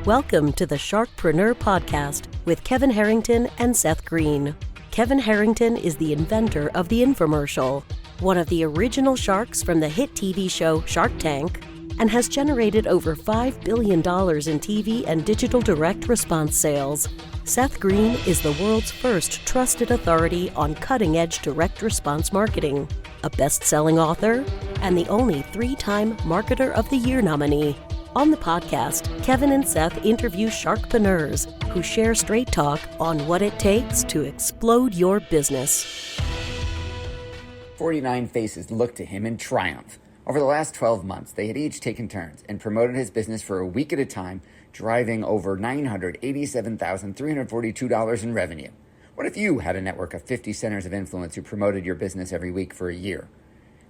Welcome to the Sharkpreneur podcast with Kevin Harrington and Seth Greene. Kevin Harrington is the inventor of the infomercial, one of the original sharks from the hit TV show Shark Tank, and has generated over $5 billion in TV and digital direct response sales. Seth Greene is the world's first trusted authority on cutting-edge direct response marketing, a best-selling author, and the only 3-time Marketer of the Year nominee. On the podcast, Kevin and Seth interview sharkpreneurs who share straight talk on what it takes to explode your business. 49 faces looked to him in triumph. Over the last 12 months, they had each taken turns and promoted his business for a week at a time, driving over $987,342 in revenue. What if you had a network of 50 centers of influence who promoted your business every week for a year?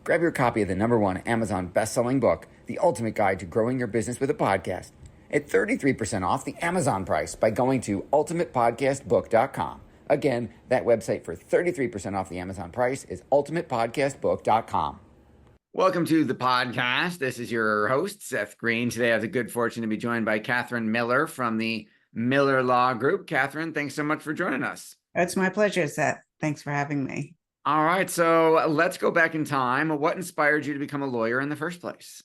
Grab your copy of the #1 Amazon best-selling book, The Ultimate Guide to Growing Your Business with a Podcast, at 33% off the Amazon price by going to ultimatepodcastbook.com. Again, that website for 33% off the Amazon price is ultimatepodcastbook.com. Welcome to the podcast. This is your host, Seth Greene. Today I have the good fortune to be joined by Katherine Miller from the Miller Law Group. Katherine, thanks so much for joining us. It's my pleasure, Seth. Thanks for having me. All right, so let's go back in time. What inspired you to become a lawyer in the first place?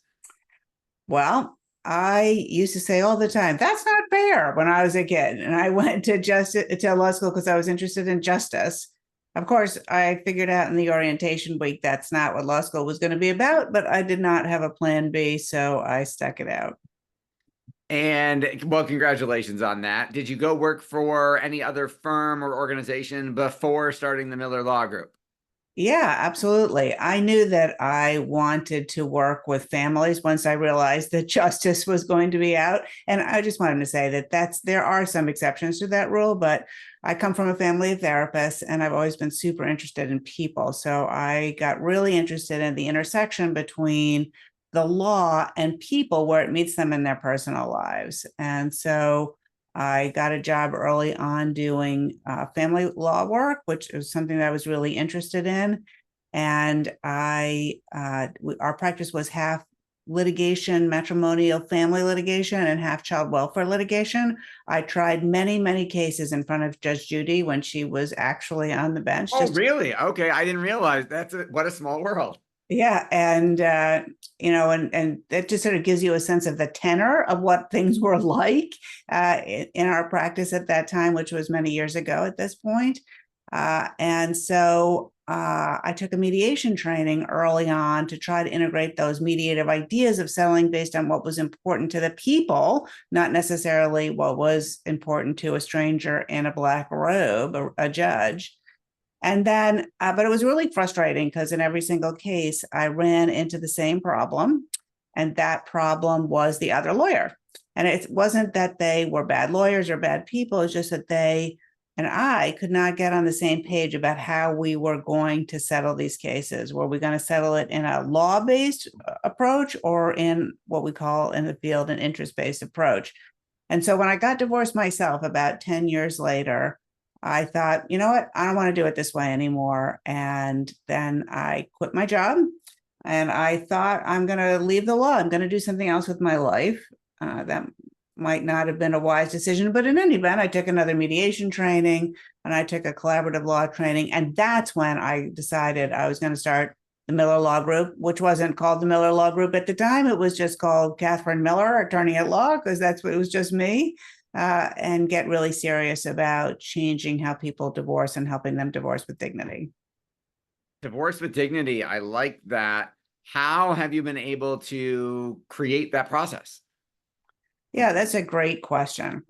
Well, I used to say all the time, that's not fair, when I was a kid. And I went to law school because I was interested in justice. Of course, I figured out in the orientation week that's not what law school was going to be about, but I did not have a plan B, so I stuck it out. And well, congratulations on that. Did you go work for any other firm or organization before starting the Miller Law Group? Yeah, absolutely. I knew that I wanted to work with families once I realized that justice was going to be out. And I just wanted to say that there are some exceptions to that rule, but I come from a family of therapists and I've always been super interested in people. So I got really interested in the intersection between the law and people where it meets them in their personal lives. And so I got a job early on doing family law work, which was something that I was really interested in. And our practice was half litigation, matrimonial family litigation, and half child welfare litigation. I tried many, many cases in front of Judge Judy when she was actually on the bench. Oh, really? Okay, I didn't realize what a small world. Yeah, and and that just sort of gives you a sense of the tenor of what things were like in our practice at that time, which was many years ago at this point. And so I took a mediation training early on to try to integrate those mediative ideas of settling based on what was important to the people, not necessarily what was important to a stranger in a black robe, a judge. And then, but it was really frustrating because in every single case, I ran into the same problem. And that problem was the other lawyer. And it wasn't that they were bad lawyers or bad people. It's just that they and I could not get on the same page about how we were going to settle these cases. Were we going to settle it in a law-based approach or in what we call in the field an interest-based approach? And so when I got divorced myself about 10 years later, I thought, you know what, I don't want to do it this way anymore. And then I quit my job and I thought I'm going to leave the law. I'm going to do something else with my life. That might not have been a wise decision, but in any event, I took another mediation training and I took a collaborative law training. And that's when I decided I was going to start the Miller Law Group, which wasn't called the Miller Law Group at the time. It was just called Katherine Miller, attorney at law, because it was just me. And get really serious about changing how people divorce and helping them divorce with dignity. Divorce with dignity. I like that. How have you been able to create that process? Yeah, that's a great question.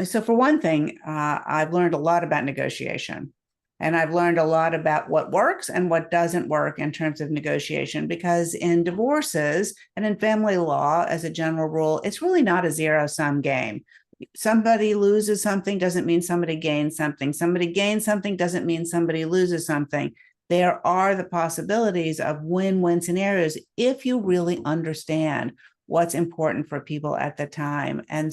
So for one thing, I've learned a lot about negotiation. And I've learned a lot about what works and what doesn't work in terms of negotiation, because in divorces and in family law, as a general rule, it's really not a zero-sum game. Somebody loses something doesn't mean somebody gains something. Somebody gains something doesn't mean somebody loses something. There are the possibilities of win-win scenarios if you really understand what's important for people at the time and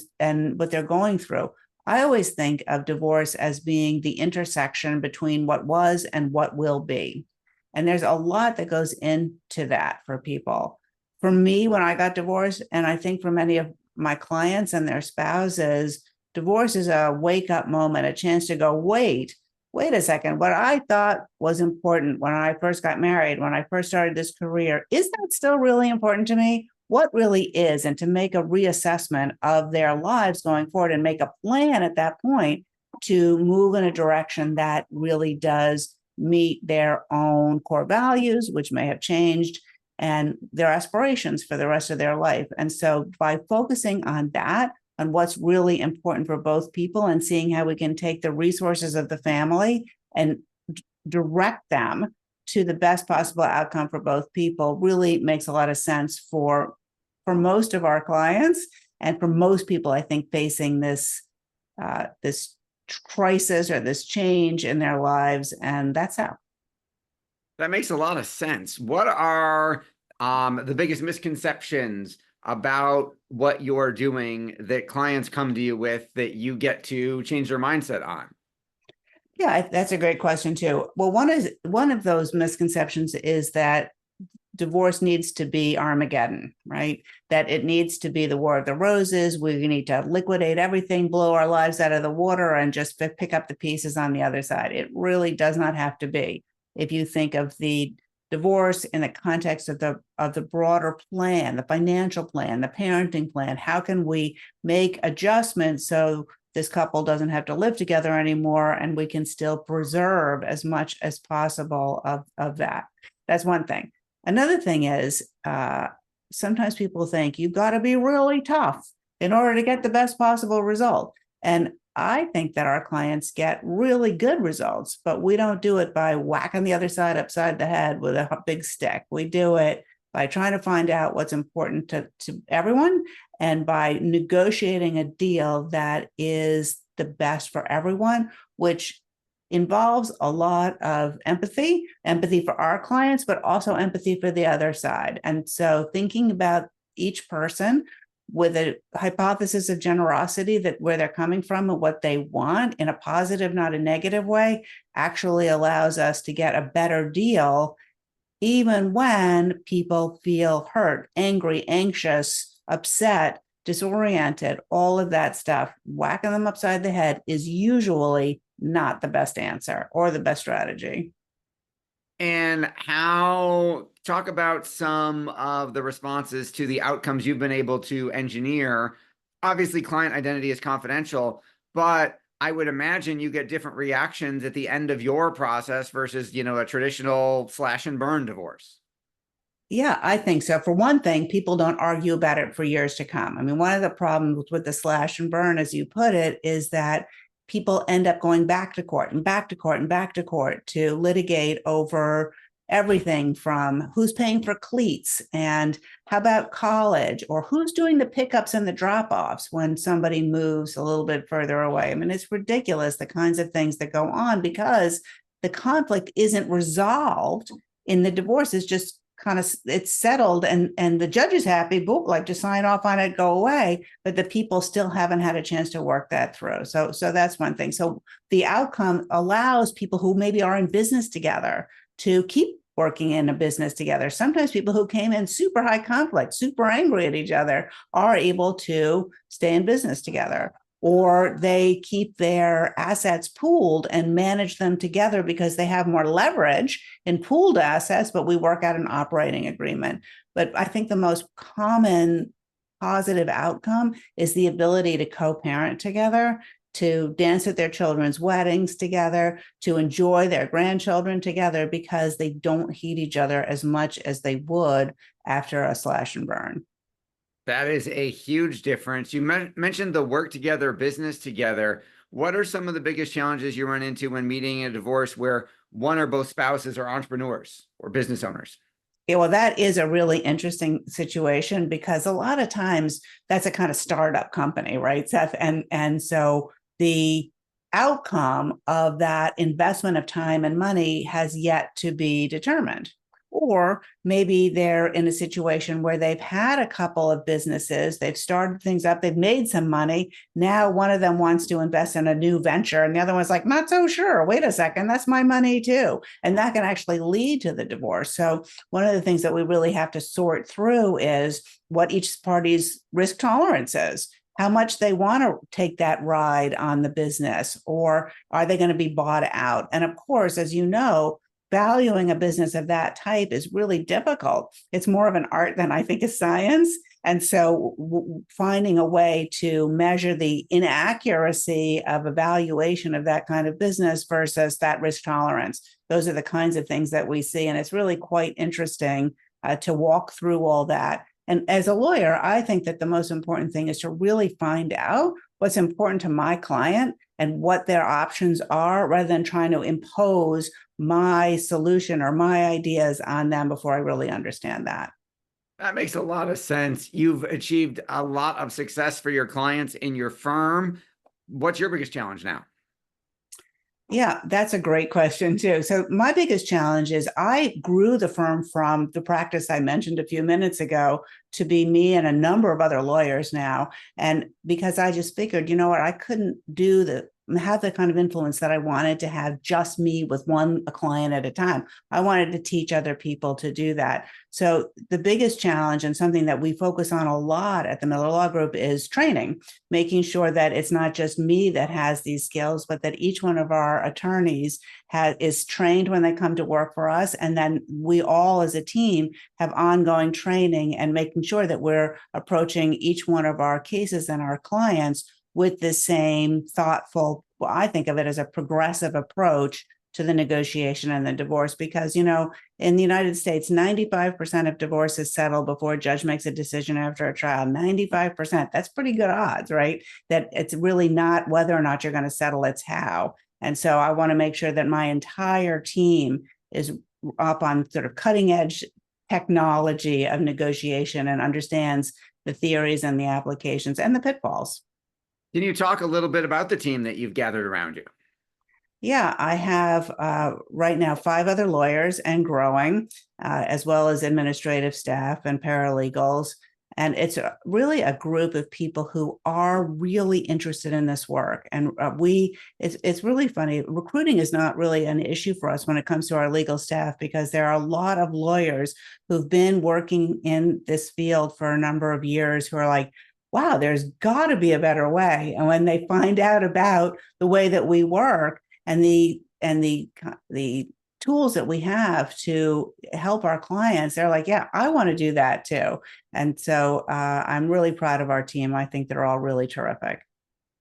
what they're going through. I always think of divorce as being the intersection between what was and what will be. And there's a lot that goes into that for people. For me, when I got divorced, and I think for many of my clients and their spouses, divorce is a wake-up moment, a chance to go, wait a second, what I thought was important when I first got married, when I first started this career, is that still really important to me? What really is? And to make a reassessment of their lives going forward and make a plan at that point to move in a direction that really does meet their own core values, which may have changed, and their aspirations for the rest of their life. And so by focusing on that, on what's really important for both people, and seeing how we can take the resources of the family and direct them to the best possible outcome for both people, really makes a lot of sense for most of our clients and for most people, I think, facing this this crisis or this change in their lives. And that's how. That makes a lot of sense. What are the biggest misconceptions about what you're doing that clients come to you with that you get to change their mindset on? Yeah, that's a great question too. Well, one of those misconceptions is that divorce needs to be Armageddon, right? That it needs to be the War of the Roses. We need to liquidate everything, blow our lives out of the water, and just pick up the pieces on the other side. It really does not have to be. If you think of the divorce in the context of the broader plan, the financial plan, the parenting plan, how can we make adjustments so this couple doesn't have to live together anymore, and we can still preserve as much as possible of that? That's one thing. Another thing is sometimes people think you've got to be really tough in order to get the best possible result. And I think that our clients get really good results, but we don't do it by whacking the other side upside the head with a big stick. We do it by trying to find out what's important to everyone, and by negotiating a deal that is the best for everyone, which involves a lot of empathy for our clients, but also empathy for the other side. And so thinking about each person with a hypothesis of generosity, that where they're coming from and what they want in a positive, not a negative way, actually allows us to get a better deal, even when people feel hurt, angry, anxious, upset, disoriented. All of that stuff, whacking them upside the head, is usually not the best answer or the best strategy. And talk about some of the responses to the outcomes you've been able to engineer. Obviously, client identity is confidential, but I would imagine you get different reactions at the end of your process versus, a traditional slash and burn divorce. Yeah, I think so. For one thing, people don't argue about it for years to come. I mean, one of the problems with the slash and burn, as you put it, is that people end up going back to court and back to court and back to court to litigate over everything from who's paying for cleats and how about college, or who's doing the pickups and the drop-offs when somebody moves a little bit further away. I mean, it's ridiculous, the kinds of things that go on, because the conflict isn't resolved in the divorce. It's just it's settled, and the judge is happy, boom, like just sign off on it, go away. But the people still haven't had a chance to work that through. So that's one thing. So the outcome allows people who maybe are in business together to keep working in a business together. Sometimes people who came in super high conflict, super angry at each other, are able to stay in business together. Or they keep their assets pooled and manage them together because they have more leverage in pooled assets, but we work out an operating agreement. But I think the most common positive outcome is the ability to co-parent together, to dance at their children's weddings together, to enjoy their grandchildren together, because they don't hate each other as much as they would after a slash and burn. That is a huge difference. You mentioned the work together, business together. What are some of the biggest challenges you run into when meeting a divorce where one or both spouses are entrepreneurs or business owners? Yeah, well, that is a really interesting situation, because a lot of times that's a kind of startup company, right, Seth? And so the outcome of that investment of time and money has yet to be determined. Or maybe they're in a situation where they've had a couple of businesses, they've started things up, they've made some money. Now one of them wants to invest in a new venture, and the other one's like, not so sure. Wait a second, that's my money too. And that can actually lead to the divorce. So one of the things that we really have to sort through is what each party's risk tolerance is. How much they want to take that ride on the business, or are they going to be bought out? And of course, as you know, valuing a business of that type is really difficult. It's more of an art than I think a science. And so finding a way to measure the inaccuracy of evaluation of that kind of business versus that risk tolerance, those are the kinds of things that we see. And it's really quite interesting to walk through all that. And as a lawyer, I think that the most important thing is to really find out what's important to my client and what their options are, rather than trying to impose my solution or my ideas on them before I really understand that. That makes a lot of sense. You've achieved a lot of success for your clients in your firm. What's your biggest challenge now? Yeah, that's a great question too. So my biggest challenge is I grew the firm from the practice I mentioned a few minutes ago to be me and a number of other lawyers now. And because I just figured, you know what, I couldn't have the kind of influence that I wanted to have just me with a client at a time. I wanted to teach other people to do that. So the biggest challenge, and something that we focus on a lot at the Miller Law Group, is training, making sure that it's not just me that has these skills, but that each one of our attorneys is trained when they come to work for us. And then we all as a team have ongoing training and making sure that we're approaching each one of our cases and our clients with the same thoughtful, well, I think of it as a progressive approach to the negotiation and the divorce. Because, you know, in the United States, 95% of divorces settle before a judge makes a decision after a trial. 95%, that's pretty good odds, right? That it's really not whether or not you're going to settle, it's how. And so I want to make sure that my entire team is up on sort of cutting edge technology of negotiation and understands the theories and the applications and the pitfalls. Can you talk a little bit about the team that you've gathered around you? Yeah, I have right now 5 other lawyers and growing, as well as administrative staff and paralegals. And it's really a group of people who are really interested in this work. And it's really funny. Recruiting is not really an issue for us when it comes to our legal staff, because there are a lot of lawyers who've been working in this field for a number of years who are like, wow, there's got to be a better way. And when they find out about the way that we work and the tools that we have to help our clients, they're like, yeah, I want to do that too. And so I'm really proud of our team. I think they're all really terrific.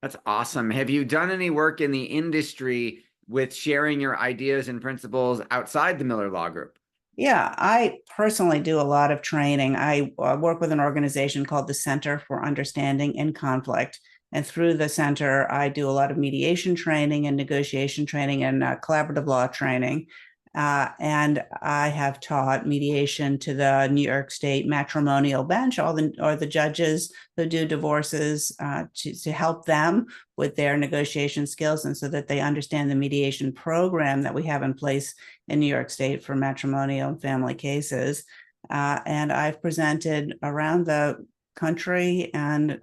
That's awesome. Have you done any work in the industry with sharing your ideas and principles outside the Miller Law Group? Yeah, I personally do a lot of training. I work with an organization called the Center for Understanding in Conflict. And through the center, I do a lot of mediation training and negotiation training and collaborative law training. And I have taught mediation to the New York State matrimonial bench, or the judges who do divorces, to help them with their negotiation skills, and so that they understand the mediation program that we have in place in New York State for matrimonial and family cases. And I've presented around the country and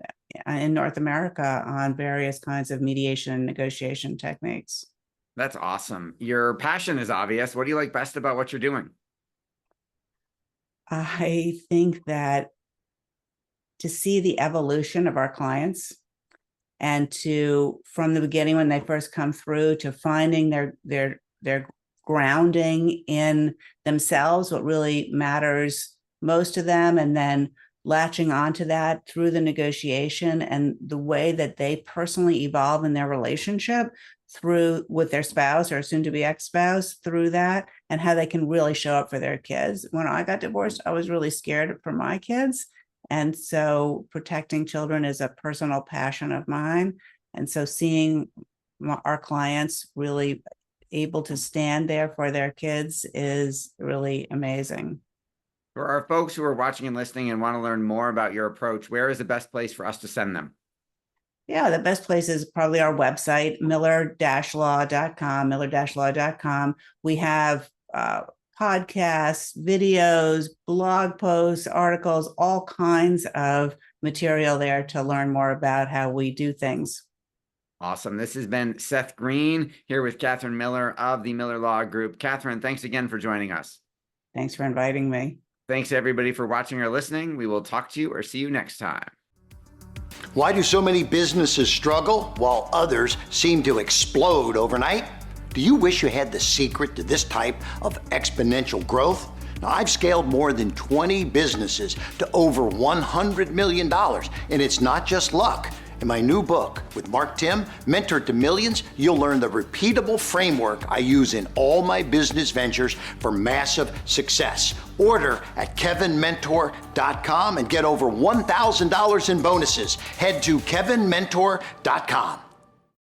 in North America on various kinds of mediation and negotiation techniques. That's awesome. Your passion is obvious. What do you like best about what you're doing? I think that to see the evolution of our clients, and from the beginning when they first come through, to finding their grounding in themselves, what really matters most to them, and then latching onto that through the negotiation and the way that they personally evolve in their relationship with their spouse or soon to be ex-spouse through that, and how they can really show up for their kids. When I got divorced, I was really scared for my kids. And so protecting children is a personal passion of mine. And so seeing our clients really able to stand there for their kids is really amazing. For our folks who are watching and listening and want to learn more about your approach, where is the best place for us to send them? Yeah, the best place is probably our website, miller-law.com, miller-law.com. We have podcasts, videos, blog posts, articles, all kinds of material there to learn more about how we do things. Awesome. This has been Seth Greene here with Katherine Miller of the Miller Law Group. Katherine, thanks again for joining us. Thanks for inviting me. Thanks everybody for watching or listening. We will talk to you or see you next time. Why do so many businesses struggle while others seem to explode overnight? Do you wish you had the secret to this type of exponential growth? Now, I've scaled more than 20 businesses to over $100 million, and it's not just luck. In my new book with Mark Tim, Mentor to Millions, you'll learn the repeatable framework I use in all my business ventures for massive success. Order at kevinmentor.com and get over $1,000 in bonuses. Head to kevinmentor.com.